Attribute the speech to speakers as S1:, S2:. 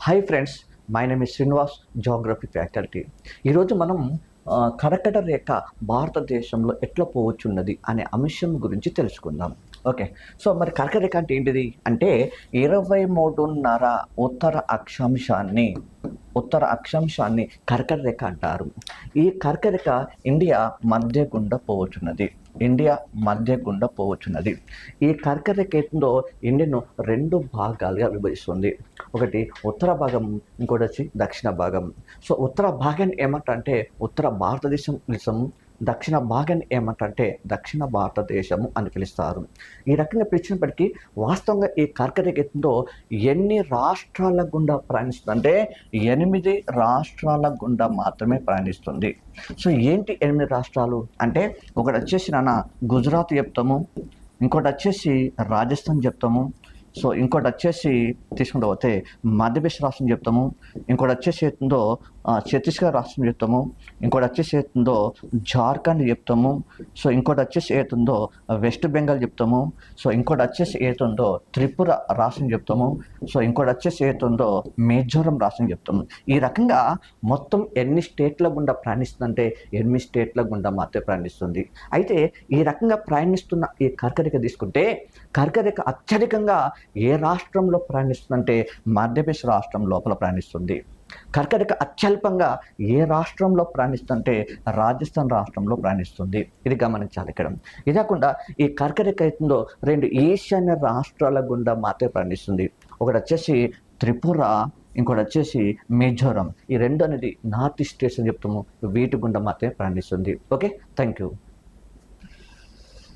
S1: Hi friends, my name is Srinivas, geography faculty. ఈరోజు మనం కర్కట రేఖ భారతదేశంలో ఎట్లా పోవచ్చున్నది అనే అంశం గురించి తెలుసుకుందాం. ఓకే, సో మరి కర్కట రేఖ అంటే ఏంటిది అంటే 23.5 ఉత్తర అక్షాంశాన్ని కర్కట రేఖ అంటారు. ఈ కర్కట రేఖ ఇండియా మధ్య గుండా పోవచ్చున్నది. ఈ కర్కట రేఖ ఏందో ఇండియాను 2 భాగాలుగా విభజిస్తుంది. ఒకటి ఉత్తర భాగం, ఇంకోటి వచ్చి దక్షిణ భాగం. సో ఉత్తర భాగాన్ని ఏమంటే ఉత్తర భారతదేశం, దక్షిణ భాగాన్ని ఏమంటే దక్షిణ భారతదేశము అని పిలుస్తారు. ఈ రకంగా పిలిచినప్పటికీ వాస్తవంగా ఈ కర్కట రేఖ ఏందో ఎన్ని రాష్ట్రాల గుండా ప్రయాణిస్తుంది అంటే 8 రాష్ట్రాల గుండా మాత్రమే ప్రయాణిస్తుంది. సో ఏంటి 8 రాష్ట్రాలు అంటే, ఒకటి వచ్చేసి గుజరాత్ చెప్తాము, ఇంకోటి వచ్చేసి రాజస్థాన్ చెప్తాము, సో ఇంకోటి వచ్చేసి తీసుకుంటూ పోతే మధ్యప్రదేశ్ రాష్ట్రం చెప్తాము, ఇంకోటి వచ్చేసి అవుతుందో ఛత్తీస్గఢ్ రాష్ట్రం చెప్తాము, ఇంకోటి వచ్చేసి అవుతుందో జార్ఖండ్ చెప్తాము, సో ఇంకోటి వచ్చేసి అవుతుందో వెస్ట్ బెంగాల్ చెప్తాము, సో ఇంకోటి వచ్చేసి అవుతుందో త్రిపుర రాష్ట్రం చెప్తాము, సో ఇంకోటి వచ్చేసి అవుతుందో మిజోరం రాష్ట్రం చెప్తాము. ఈ రకంగా మొత్తం ఎన్ని స్టేట్ల గుండా ప్రయాణిస్తుందంటే 8 స్టేట్ల గుండా మాత్రమే ప్రయాణిస్తుంది. అయితే ఈ రకంగా ప్రయాణిస్తున్న ఈ కర్కట రేఖ తీసుకుంటే కర్కట రేఖ అత్యధికంగా ఏ రాష్ట్రంలో ప్రయాణిస్తుందంటే మధ్యప్రదేశ్ రాష్ట్రం లోపల ప్రయాణిస్తుంది. కర్కట రేఖ అత్యల్పంగా ఏ రాష్ట్రంలో ప్రయాణిస్తుందంటే రాజస్థాన్ రాష్ట్రంలో ప్రయాణిస్తుంది. ఇది గమనించాలి ఇక్కడ. ఇది కాకుండా ఈ కర్కట రేఖ అవుతుందో 2 ఈశాన్య రాష్ట్రాల గుండా మాత్రమే ప్రయాణిస్తుంది. ఒకటి వచ్చేసి త్రిపుర, ఇంకోటి వచ్చేసి మిజోరం. ఈ 2 అనేది నార్త్ స్టేట్స్ అని చెప్తాము. వీటి గుండా మాత్రమే ప్రయాణిస్తుంది. Okay, thank you.